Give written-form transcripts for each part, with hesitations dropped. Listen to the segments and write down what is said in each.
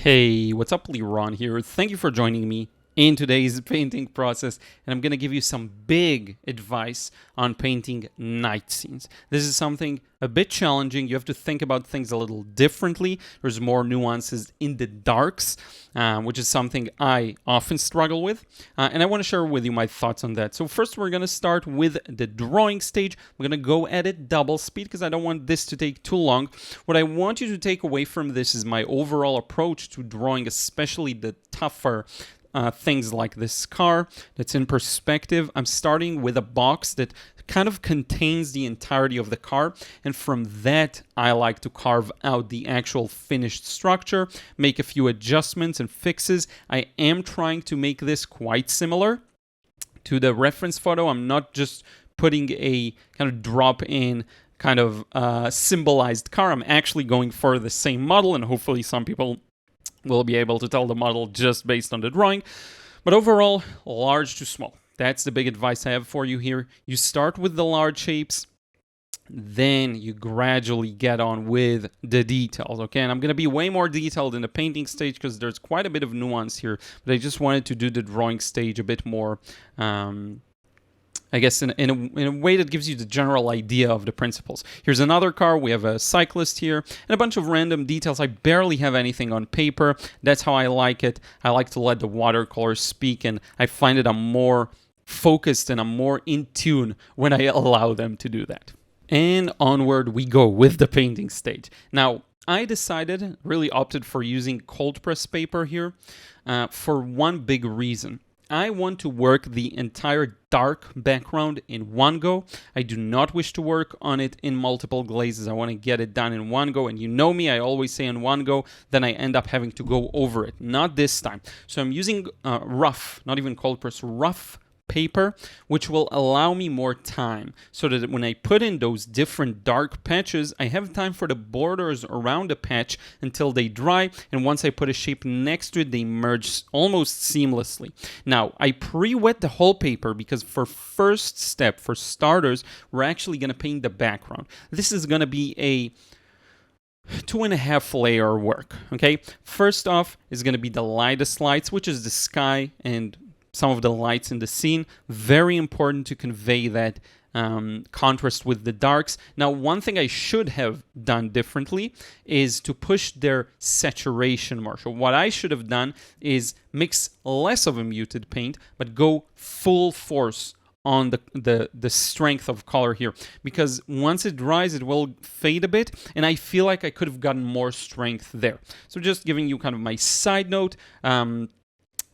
Hey, what's up, Liron here. Thank you for joining me in today's painting process, and I'm going to give you some big advice on painting night scenes. This is something a bit challenging. You have to think about things a little differently. There's more nuances in the darks, which is something I often struggle with, and I want to share with you my thoughts on that. So first, we're going to start with the drawing stage. We're going to go at it double speed because I don't want this to take too long. What I want you to take away from this is my overall approach to drawing, especially the tougher things like this car that's in perspective. I'm starting with a box that kind of contains the entirety of the car, and from that I like to carve out the actual finished structure, make a few adjustments and fixes. I am trying to make this quite similar to the reference photo. I'm not just putting a kind of drop-in kind of symbolized car. I'm actually going for the same model, and hopefully some people will be able to tell the model just based on the drawing. But overall, large to small. That's the big advice I have for you here. You start with the large shapes, then you gradually get on with the details, okay? And I'm going to be way more detailed in the painting stage because there's quite a bit of nuance here, but I just wanted to do the drawing stage a bit more, I guess in a way that gives you the general idea of the principles. Here's another car. We have a cyclist here and a bunch of random details. I barely have anything on paper. That's how I like it. I like to let the watercolor speak, and I find that I'm more focused and I'm more in tune when I allow them to do that. And onward we go with the painting stage. Now, I decided, really opted for using cold press paper here for one big reason. I want to work the entire dark background in one go. I do not wish to work on it in multiple glazes. I want to get it done in one go. And you know me, I always say in one go, then I end up having to go over it. Not this time. So I'm using rough, not even cold press, rough paper, which will allow me more time so that when I put in those different dark patches, I have time for the borders around the patch until they dry, and once I put a shape next to it, they merge almost seamlessly. Now, I pre-wet the whole paper because for first step, for starters, we're actually going to paint the background. This is going to be a 2.5 layer work, okay? First off is going to be the lightest lights, which is the sky and some of the lights in the scene. Very important to convey that contrast with the darks. Now, one thing I should have done differently is to push their saturation more. So what I should have done is mix less of a muted paint, but go full force on the strength of color here, because once it dries, it will fade a bit, and I feel like I could have gotten more strength there. So just giving you kind of my side note.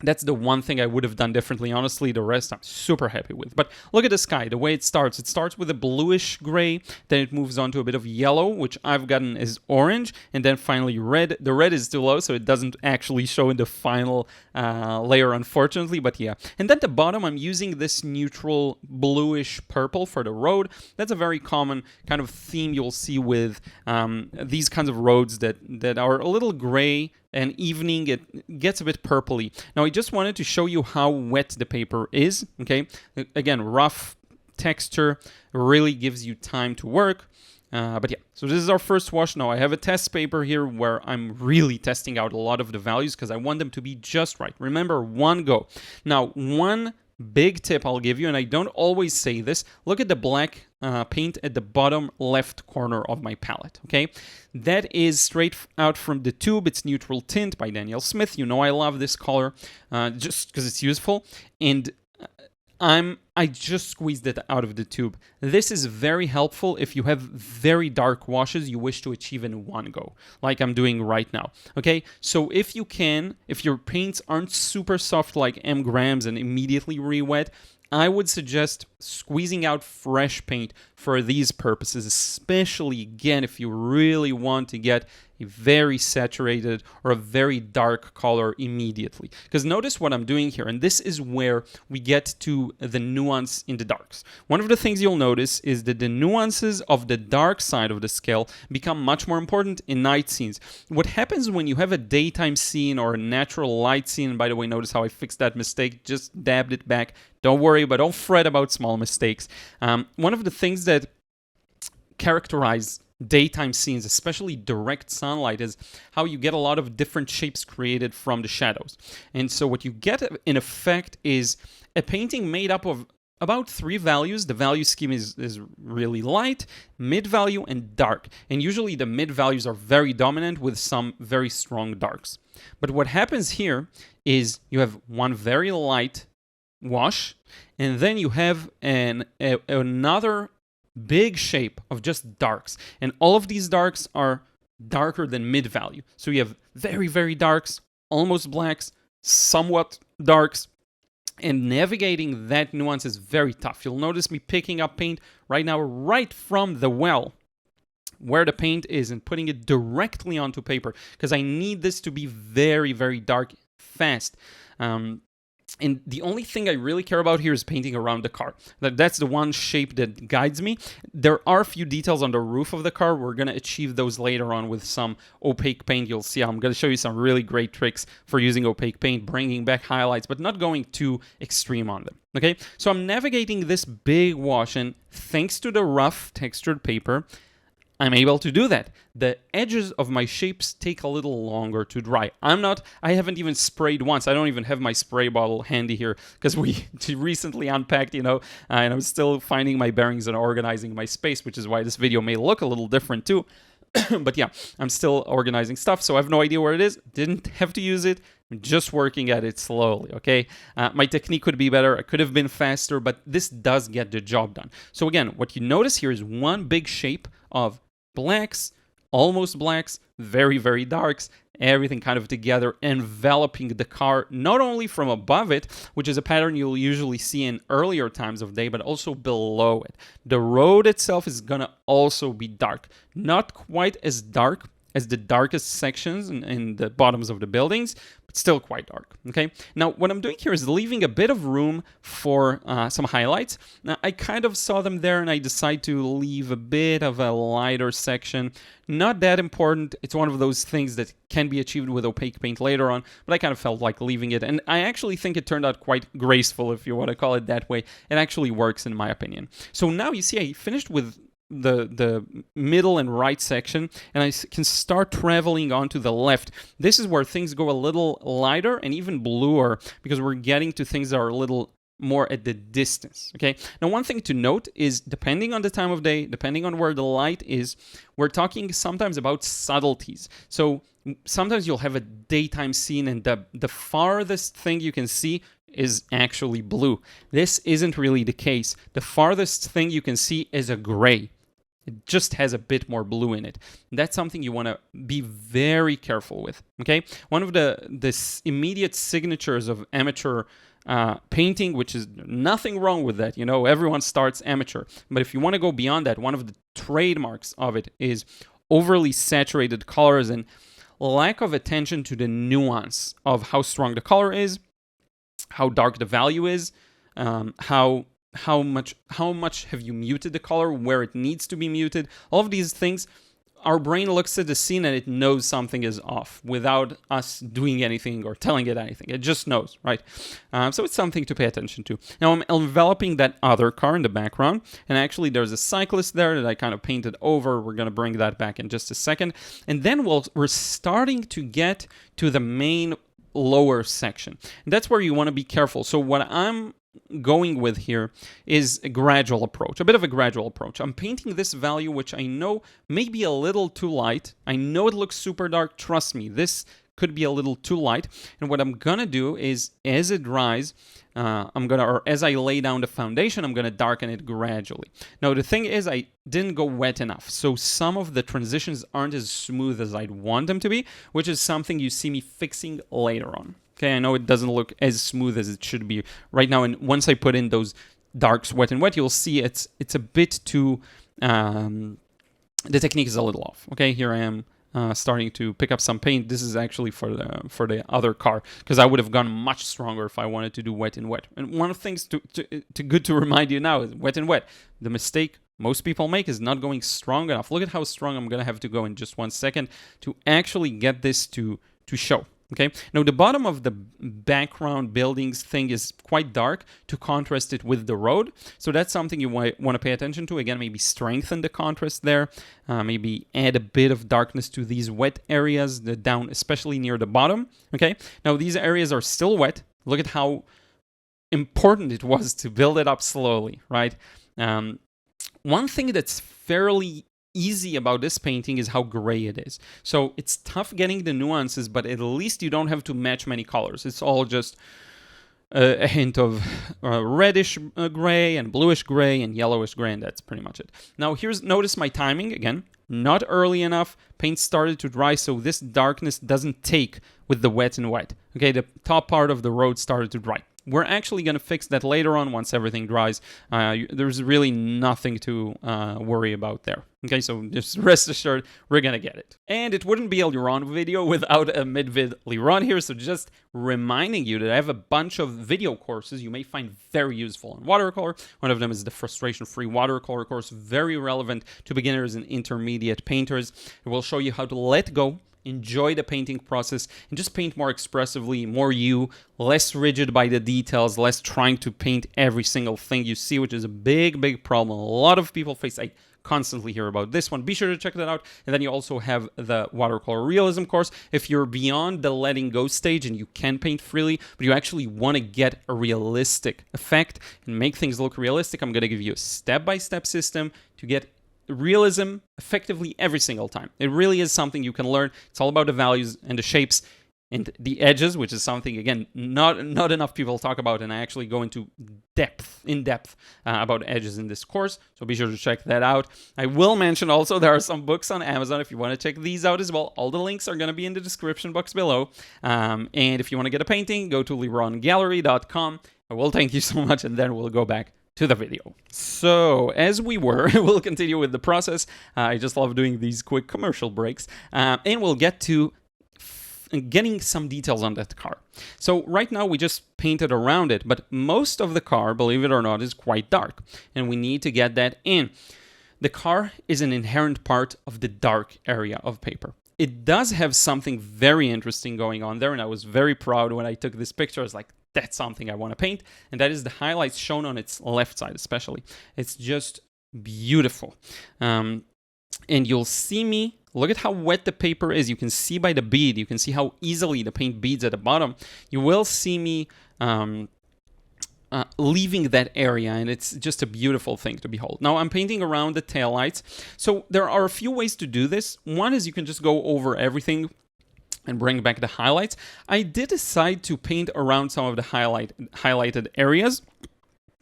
That's the one thing I would have done differently. Honestly, the rest I'm super happy with. But look at the sky, the way it starts. It starts with a bluish gray, then it moves on to a bit of yellow, which I've gotten is orange, and then finally red. The red is too low, so it doesn't actually show in the final layer, unfortunately, but yeah. And at the bottom, I'm using this neutral bluish purple for the road. That's a very common kind of theme you'll see with these kinds of roads that are a little gray, and evening it gets a bit purpley. Now, I just wanted to show you how wet the paper is, okay? Again, rough texture really gives you time to work. But yeah, so this is our first wash. Now, I have a test paper here where I'm really testing out a lot of the values because I want them to be just right. Remember, one go. Now, one big tip I'll give you, and I don't always say this, look at the black paint at the bottom left corner of my palette, okay? That is straight out from the tube. It's Neutral Tint by Daniel Smith. You know I love this color just because it's useful. And I just squeezed it out of the tube. This is very helpful if you have very dark washes you wish to achieve in one go, like I'm doing right now, okay? So if you can, if your paints aren't super soft like M. Graham's and immediately re-wet, I would suggest squeezing out fresh paint for these purposes, especially, again, if you really want to get a very saturated or a very dark color immediately. Because notice what I'm doing here, and this is where we get to the nuance in the darks. One of the things you'll notice is that the nuances of the dark side of the scale become much more important in night scenes. What happens when you have a daytime scene or a natural light scene, and by the way, notice how I fixed that mistake, just dabbed it back. Don't worry, but don't fret about small mistakes. One of the things that characterize daytime scenes, especially direct sunlight, is how you get a lot of different shapes created from the shadows. And so what you get in effect is a painting made up of about 3 values. The value scheme is really light, mid value, and dark. And usually the mid values are very dominant with some very strong darks. But what happens here is you have one very light wash, and then you have another big shape of just darks. And all of these darks are darker than mid value. So you have very, very darks, almost blacks, somewhat darks, and navigating that nuance is very tough. You'll notice me picking up paint right now, right from the well where the paint is, and putting it directly onto paper, because I need this to be very, very dark fast. And the only thing I really care about here is painting around the car. That's the one shape that guides me. There are a few details on the roof of the car. We're going to achieve those later on with some opaque paint. You'll see I'm going to show you some really great tricks for using opaque paint, bringing back highlights, but not going too extreme on them. Okay, so I'm navigating this big wash, and thanks to the rough textured paper, I'm able to do that. The edges of my shapes take a little longer to dry. I haven't even sprayed once. I don't even have my spray bottle handy here because we recently unpacked, and I'm still finding my bearings and organizing my space, which is why this video may look a little different too. But yeah, I'm still organizing stuff, so I have no idea where it is. Didn't have to use it. I'm just working at it slowly, okay? My technique could be better. I could have been faster, but this does get the job done. So again, what you notice here is one big shape of blacks, almost blacks, very, very darks, everything kind of together, enveloping the car, not only from above it, which is a pattern you'll usually see in earlier times of day, but also below it. The road itself is gonna also be dark. Not quite as dark as the darkest sections in the bottoms of the buildings, but still quite dark, okay? Now, what I'm doing here is leaving a bit of room for some highlights. Now, I kind of saw them there, and I decided to leave a bit of a lighter section. Not that important. It's one of those things that can be achieved with opaque paint later on, but I kind of felt like leaving it, and I actually think it turned out quite graceful, if you want to call it that way. It actually works, in my opinion. So now, you see, I finished with the middle and right section, and I can start traveling onto the left. This is where things go a little lighter and even bluer, because we're getting to things that are a little more at the distance, okay? Now, one thing to note is, depending on the time of day, depending on where the light is, we're talking sometimes about subtleties. So sometimes you'll have a daytime scene, and the farthest thing you can see is actually blue. This isn't really the case. The farthest thing you can see is a gray. It just has a bit more blue in it. That's something you want to be very careful with, okay? One of the immediate signatures of amateur painting, which is nothing wrong with that, everyone starts amateur. But if you want to go beyond that, one of the trademarks of it is overly saturated colors and lack of attention to the nuance of how strong the color is, how dark the value is, how much have you muted the color, where it needs to be muted. All of these things, our brain looks at the scene and it knows something is off without us doing anything or telling it anything. It just knows, right? So it's something to pay attention to. Now I'm enveloping that other car in the background, and actually there's a cyclist there that I kind of painted over. We're going to bring that back in just a second. And then we're starting to get to the main lower section. And that's where you want to be careful. So what I'm going with here is a gradual approach, a bit of a gradual approach. I'm painting this value, which I know may be a little too light. I know it looks super dark. Trust me, this could be a little too light. And what I'm gonna do is, as it dries, as I lay down the foundation, I'm gonna darken it gradually. Now, the thing is, I didn't go wet enough, so some of the transitions aren't as smooth as I'd want them to be, which is something you see me fixing later on. Okay, I know it doesn't look as smooth as it should be right now, and once I put in those darks wet and wet, you'll see it's a bit too, the technique is a little off. Okay, here I am starting to pick up some paint. This is actually for the other car, because I would have gone much stronger if I wanted to do wet and wet. And one of the things good to remind you now is wet and wet. The mistake most people make is not going strong enough. Look at how strong I'm gonna have to go in just 1 second to actually get this to show. Okay, now the bottom of the background buildings thing is quite dark to contrast it with the road. So that's something you want to pay attention to. Again, maybe strengthen the contrast there. Maybe add a bit of darkness to these wet areas, the down, especially near the bottom. Okay, now these areas are still wet. Look at how important it was to build it up slowly, right? One thing that's fairly easy about this painting is how gray it is. So it's tough getting the nuances, but at least you don't have to match many colors. It's all just a hint of reddish gray and bluish gray and yellowish gray, and that's pretty much it. Now notice my timing again. Not early enough. Paint started to dry, so this darkness doesn't take with the wet and wet. Okay, the top part of the road started to dry. We're actually going to fix that later on once everything dries. There's really nothing to worry about there. Okay, so just rest assured, we're going to get it. And it wouldn't be a Liron video without a Mid-Vid Liron here, so just reminding you that I have a bunch of video courses you may find very useful on watercolor. One of them is the frustration-free watercolor course, very relevant to beginners and intermediate painters. It will show you how to let go, enjoy the painting process, and just paint more expressively, more you, less rigid by the details, less trying to paint every single thing you see, which is a big problem a lot of people face. I constantly hear about this one. Be sure to check that out. And then you also have the Watercolor Realism course. If you're beyond the letting go stage and you can paint freely, but you actually want to get a realistic effect and make things look realistic, I'm going to give you a step-by-step system to get realism effectively every single time. It really is something you can learn. It's all about the values and the shapes and the edges, which is something, again, not enough people talk about, and I actually go into in depth about edges in this course, so be sure to check that out. I will mention also there are some books on Amazon if you want to check these out as well. All the links are going to be in the description box below, and if you want to get a painting, go to lirongallery.com. I will thank you so much, and then we'll go back to the video. So, as we were, we'll continue with the process. I just love doing these quick commercial breaks, and we'll get to getting some details on that car. So right now we just painted around it, but most of the car, believe it or not, is quite dark, and we need to get that in. The car is an inherent part of the dark area of paper. It does have something very interesting going on there, and I was very proud when I took this picture. I was like, that's something I want to paint, and that is the highlights shown on its left side especially. It's just beautiful. And you'll see me, look at how wet the paper is. You can see by the bead, you can see how easily the paint beads at the bottom. You will see me leaving that area, and it's just a beautiful thing to behold. Now I'm painting around the taillights. So there are a few ways to do this. One is you can just go over everything and bring back the highlights. I did decide to paint around some of the highlighted areas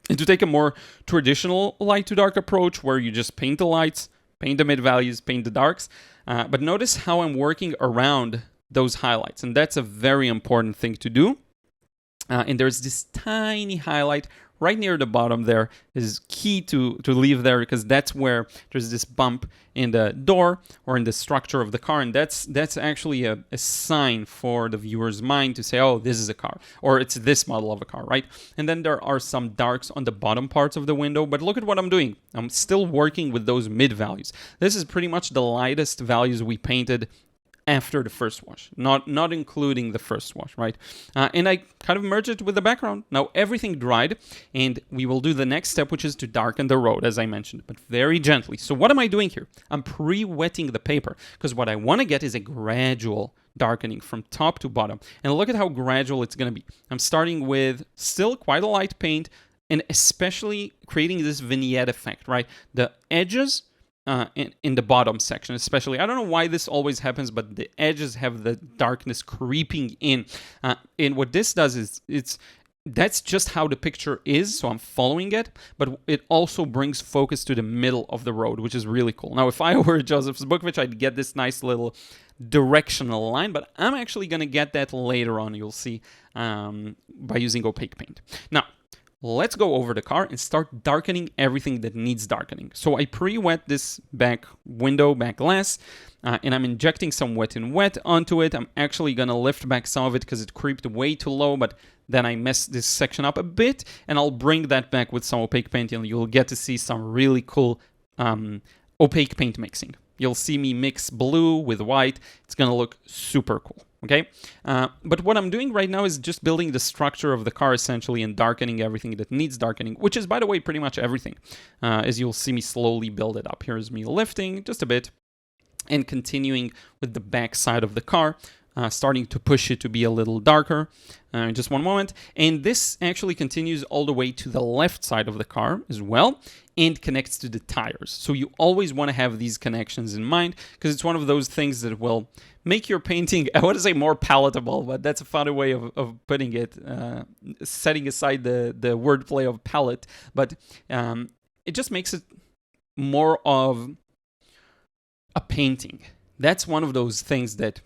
and to take a more traditional light to dark approach where you just paint the lights, paint the mid-values, paint the darks. But notice how I'm working around those highlights, and that's a very important thing to do. And there's this tiny highlight right near the bottom there. Is key to leave there, because that's where there's this bump in the door or in the structure of the car, and that's actually a sign for the viewer's mind to say, oh, this is a car, or it's this model of a car, right? And then there are some darks on the bottom parts of the window, but look at what I'm doing. I'm still working with those mid values. This is pretty much the lightest values we painted after the first wash, not including the first wash, right? And I kind of merged it with the background. Now everything dried, and we will do the next step, which is to darken the road, as I mentioned, but very gently. So what am I doing here? I'm pre-wetting the paper, because what I want to get is a gradual darkening from top to bottom. And look at how gradual it's going to be. I'm starting with still quite a light paint, and especially creating this vignette effect, right? The edges in the bottom section especially. I don't know why this always happens, but the edges have the darkness creeping in. And what this does is that's just how the picture is, so I'm following it, but it also brings focus to the middle of the road, which is really cool. Now, if I were Joseph Zbukvic, I'd get this nice little directional line, but I'm actually going to get that later on, you'll see, by using opaque paint. Now, let's go over the car and start darkening everything that needs darkening. So I pre-wet this back window, back glass, and I'm injecting some wet and wet onto it. I'm actually going to lift back some of it because it creeped way too low, but then I messed this section up a bit, and I'll bring that back with some opaque paint, and you'll get to see some really cool opaque paint mixing. You'll see me mix blue with white. It's going to look super cool. okay? But what I'm doing right now is just building the structure of the car essentially and darkening everything that needs darkening, which is, by the way, pretty much everything, as you'll see me slowly build it up. Here's me lifting just a bit and continuing with the back side of the car, starting to push it to be a little darker. Just one moment. And this actually continues all the way to the left side of the car as well and connects to the tires. So you always want to have these connections in mind because it's one of those things that will make your painting, I want to say more palatable, but that's a funny way of putting it, setting aside the wordplay of palette. But it just makes it more of a painting. That's one of those things that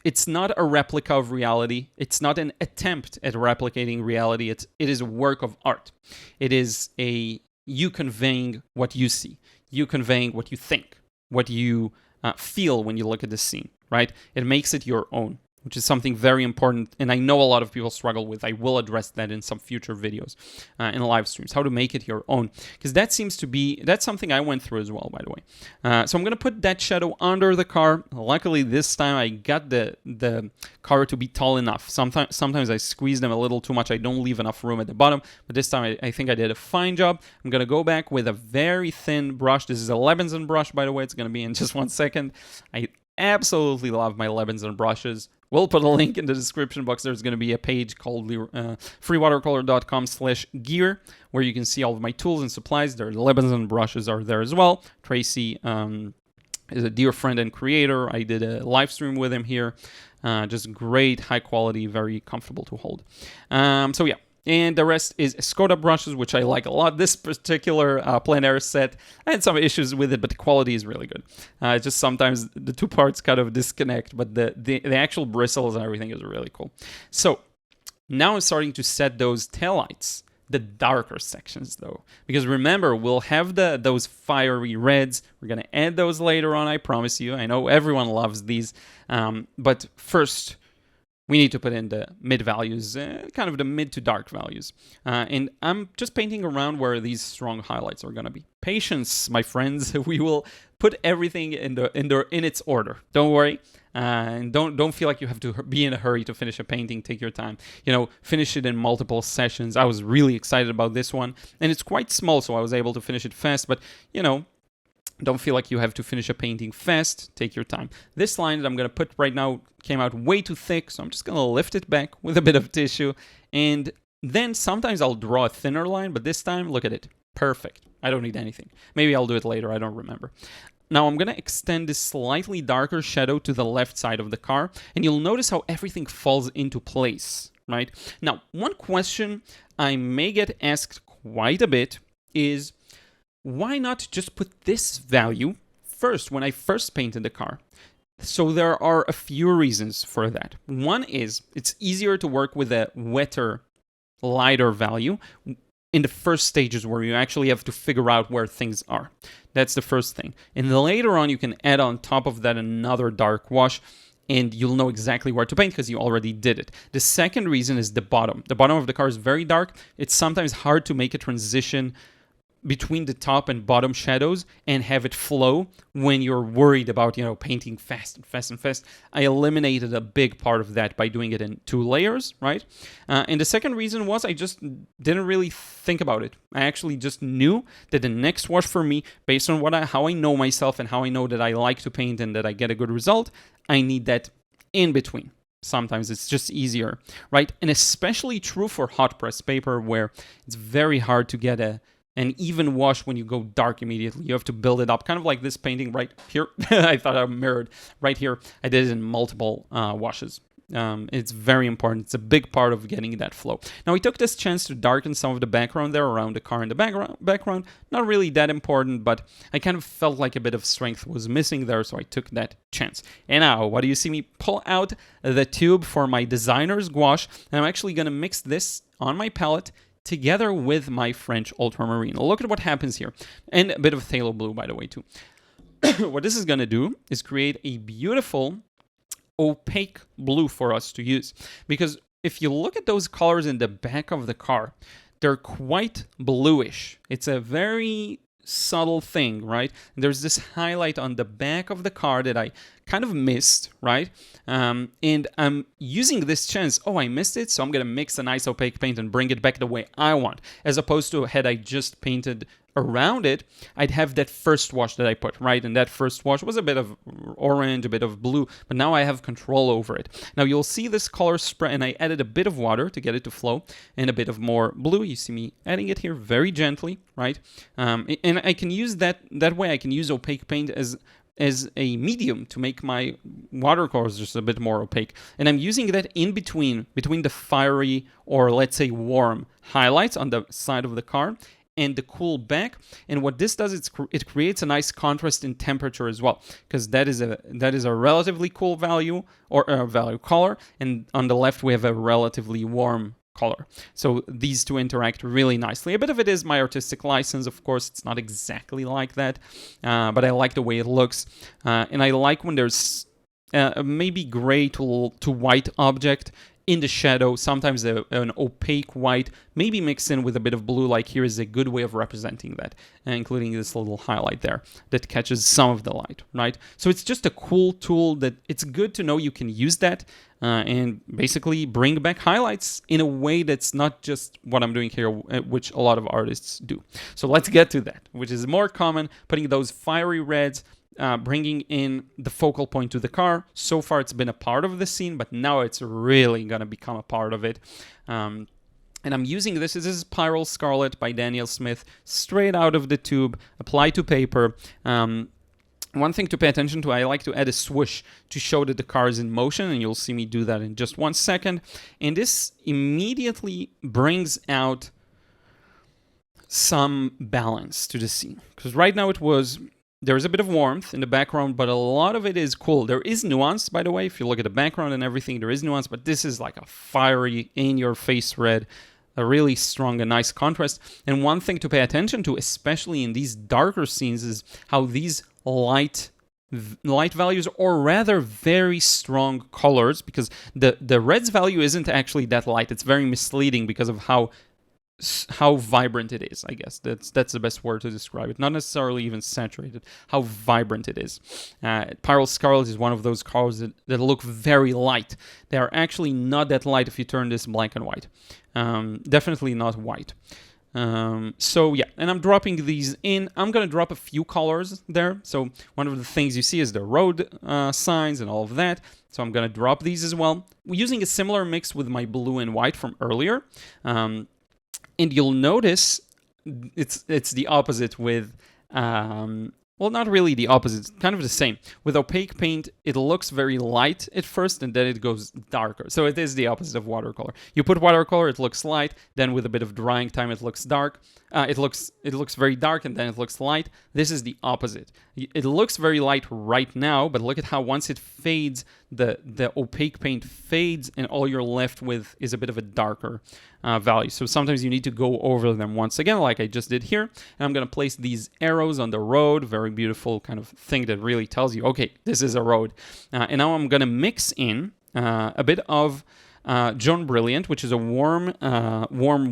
it's not a replica of reality. It's not an attempt at replicating reality. It is a work of art. It is you conveying what you see, you conveying what you think, what you feel when you look at the scene, right? It makes it your own, which is something very important, and I know a lot of people struggle with. I will address that in some future videos and live streams, how to make it your own, because that's something I went through as well, by the way. So I'm going to put that shadow under the car. Luckily, this time I got the car to be tall enough. Sometimes I squeeze them a little too much. I don't leave enough room at the bottom, but this time I think I did a fine job. I'm going to go back with a very thin brush. This is a Levinson brush, by the way. It's going to be in just 1 second. I absolutely love my Levinson brushes. We'll put a link in the description box. There's going to be a page called freewatercolor.com/gear where you can see all of my tools and supplies. Their Levinson brushes are there as well. Tracy is a dear friend and creator. I did a live stream with him here. Just great, high quality, very comfortable to hold. So yeah. And the rest is Skoda brushes, which I like a lot. This particular plein air set, I had some issues with it, but the quality is really good. Just sometimes the two parts kind of disconnect, but the actual bristles and everything is really cool. So now I'm starting to set those taillights, the darker sections though, because remember, we'll have those fiery reds. We're going to add those later on, I promise you. I know everyone loves these, but first, we need to put in the mid values, kind of the mid to dark values. And I'm just painting around where these strong highlights are going to be. Patience, my friends. We will put everything in its order. Don't worry. And don't feel like you have to be in a hurry to finish a painting. Take your time. Finish it in multiple sessions. I was really excited about this one. And it's quite small, so I was able to finish it fast. But, don't feel like you have to finish a painting fast. Take your time. This line that I'm going to put right now came out way too thick, so I'm just going to lift it back with a bit of tissue. And then sometimes I'll draw a thinner line, but this time, look at it. Perfect. I don't need anything. Maybe I'll do it later. I don't remember. Now I'm going to extend this slightly darker shadow to the left side of the car, and you'll notice how everything falls into place, right? Now, one question I may get asked quite a bit is, why not just put this value first when I first painted the car? So there are a few reasons for that. One is it's easier to work with a wetter, lighter value in the first stages where you actually have to figure out where things are. That's the first thing. And then later on, you can add on top of that another dark wash, and you'll know exactly where to paint because you already did it. The second reason is the bottom. The bottom of the car is very dark. It's sometimes hard to make a transition between the top and bottom shadows and have it flow when you're worried about, painting fast and fast and fast. I eliminated a big part of that by doing it in 2 layers, right? And the second reason was I just didn't really think about it. I actually just knew that the next wash for me, based on how I know myself and how I know that I like to paint and that I get a good result, I need that in between. Sometimes it's just easier, right? And especially true for hot press paper, where it's very hard to get an even wash when you go dark immediately. You have to build it up, kind of like this painting right here. I thought I mirrored right here. I did it in multiple washes. It's very important. It's a big part of getting that flow. Now, we took this chance to darken some of the background there around the car in the background. Not really that important, but I kind of felt like a bit of strength was missing there, so I took that chance. And now, what do you see me pull out the tube for my designer's gouache? And I'm actually going to mix this on my palette together with my French Ultramarine. Look at what happens here. And a bit of Phthalo blue, by the way, too. What this is going to do is create a beautiful opaque blue for us to use. Because if you look at those colors in the back of the car, they're quite bluish. It's a very subtle thing, right? There's this highlight on the back of the car that I kind of missed, right? And I'm using this chance, oh, I missed it, so I'm gonna mix a nice opaque paint and bring it back the way I want, as opposed to had I just painted around it, I'd have that first wash that I put, right? And that first wash was a bit of orange, a bit of blue, but now I have control over it. Now you'll see this color spread, and I added a bit of water to get it to flow, and a bit of more blue. You see me adding it here very gently, right? And I can use that way. I can use opaque paint as a medium to make my watercolors just a bit more opaque. And I'm using that in between the fiery, or let's say warm, highlights on the side of the car and the cool back. And what this does, it creates a nice contrast in temperature as well, because that is a relatively cool value, or value color, and on the left we have a relatively warm color. So these two interact really nicely. A bit of it is my artistic license, of course. It's not exactly like that, but I like the way it looks, and I like when there's maybe gray to white object in the shadow. Sometimes an opaque white, maybe mixed in with a bit of blue, like here, is a good way of representing that, including this little highlight there that catches some of the light, right? So it's just a cool tool that it's good to know you can use that and basically bring back highlights in a way that's not just what I'm doing here, which a lot of artists do. So let's get to that, which is more common, putting those fiery reds, bringing in the focal point to the car. So far it's been a part of the scene, but now it's really gonna become a part of it. And I'm using this is Pyral Scarlet by Daniel Smith, straight out of the tube, applied to paper. One thing to pay attention to, I like to add a swoosh to show that the car is in motion, and you'll see me do that in just 1 second. And this immediately brings out some balance to the scene, because right now there's a bit of warmth in the background, but a lot of it is cool. There is nuance, by the way. If you look at the background and everything, there is nuance, but this is like a fiery, in-your-face red, a really strong and nice contrast. And one thing to pay attention to, especially in these darker scenes, is how these light values, or rather very strong colors, because the red's value isn't actually that light. It's very misleading because of how vibrant it is, I guess. That's the best word to describe it. Not necessarily even saturated, how vibrant it is. Pyral Scarlet is one of those colors that look very light. They are actually not that light if you turn this black and white. Definitely not white. So yeah, and I'm dropping these in. I'm gonna drop a few colors there. So one of the things you see is the road signs and all of that. So I'm gonna drop these as well. We're using a similar mix with my blue and white from earlier. And you'll notice it's the opposite with, well, not really the opposite, it's kind of the same. With opaque paint, it looks very light at first, and then it goes darker. So it is the opposite of watercolor. You put watercolor, it looks light, then with a bit of drying time, it looks dark. It looks very dark, and then it looks light. This is the opposite. It looks very light right now, but look at how once it fades, the opaque paint fades, and all you're left with is a bit of a darker value. So sometimes you need to go over them once again, like I just did here. And I'm going to place these arrows on the road, very beautiful kind of thing that really tells you, okay, this is a road. And now I'm going to mix in a bit of John Brilliant, which is a warm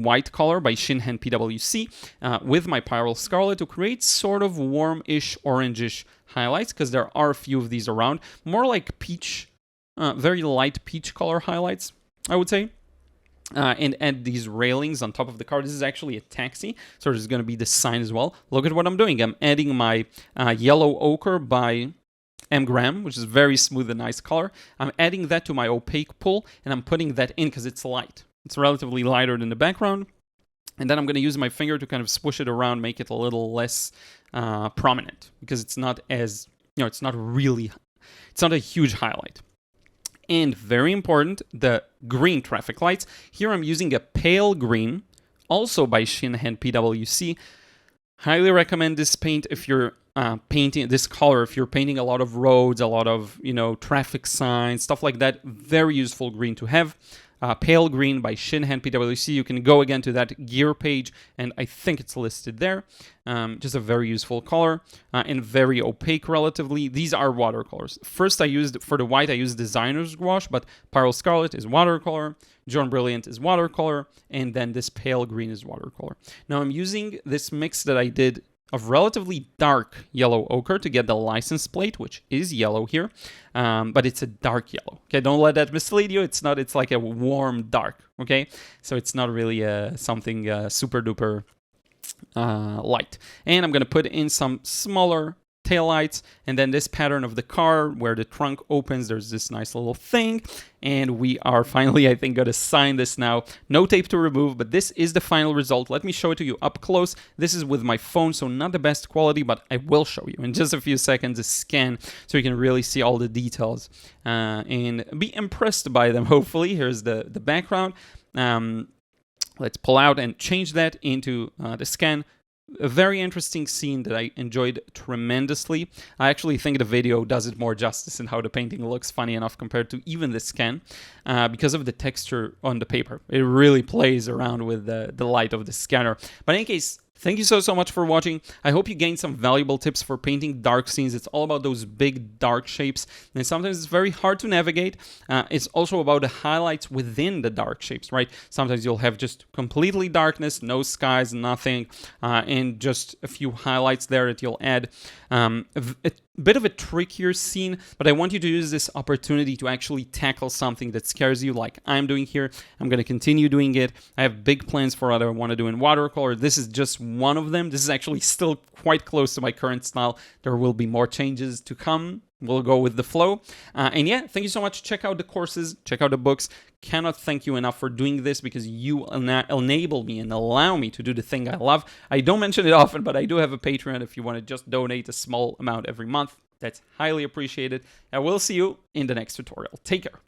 white color by Shinhan PWC, with my Pyral Scarlet to create sort of warm-ish, orangish highlights, because there are a few of these around. More like peach, very light peach color highlights, I would say. And add these railings on top of the car. This is actually a taxi, so there's going to be the sign as well. Look at what I'm doing. I'm adding my yellow ochre by M. Graham, which is very smooth and nice color. I'm adding that to my opaque pool, and I'm putting that in because it's light. It's relatively lighter than the background. And then I'm going to use my finger to kind of swoosh it around, make it a little less prominent, because it's not as, it's not a huge highlight. And very important, the green traffic lights. Here I'm using a pale green, also by Shinhan PWC. Highly recommend this paint if you're painting this color, if you're painting a lot of roads, a lot of, traffic signs, stuff like that. Very useful green to have. Pale green by Shinhan PWC. You can go again to that gear page, and I think it's listed there. Just a very useful color, and very opaque relatively. These are watercolors. First, for the white, I used designer's gouache, but Pyral Scarlet is watercolor, John Brilliant is watercolor, and then this pale green is watercolor. Now I'm using this mix that I did of relatively dark yellow ochre to get the license plate, which is yellow here, but it's a dark yellow. Okay, don't let that mislead you. It's not. It's like a warm dark. Okay, so it's not really something super duper light. And I'm gonna put in some smaller taillights, and then this pattern of the car where the trunk opens, there's this nice little thing, and we are finally, I think, gonna sign this now. No tape to remove, but this is the final result. Let me show it to you up close. This is with my phone, so not the best quality, but I will show you in just a few seconds a scan so you can really see all the details and be impressed by them, hopefully. Here's the background. Let's pull out and change that into the scan. A very interesting scene that I enjoyed tremendously. I actually think the video does it more justice in how the painting looks, funny enough, compared to even the scan, because of the texture on the paper. It really plays around with the light of the scanner. But in any case, thank you so much for watching. I hope you gained some valuable tips for painting dark scenes. It's all about those big dark shapes, and sometimes it's very hard to navigate. It's also about the highlights within the dark shapes, right? Sometimes you'll have just completely darkness, no skies, nothing, and just a few highlights there that you'll add. A bit of a trickier scene, but I want you to use this opportunity to actually tackle something that scares you like I'm doing here. I'm going to continue doing it. I have big plans for what I want to do in watercolor. This is just one of them. This is actually still quite close to my current style. There will be more changes to come. We'll go with the flow. And yeah, thank you so much. Check out the courses, check out the books. Cannot thank you enough for doing this, because you enable me and allow me to do the thing I love. I don't mention it often, but I do have a Patreon if you want to just donate a small amount every month. That's highly appreciated. And we'll see you in the next tutorial. Take care.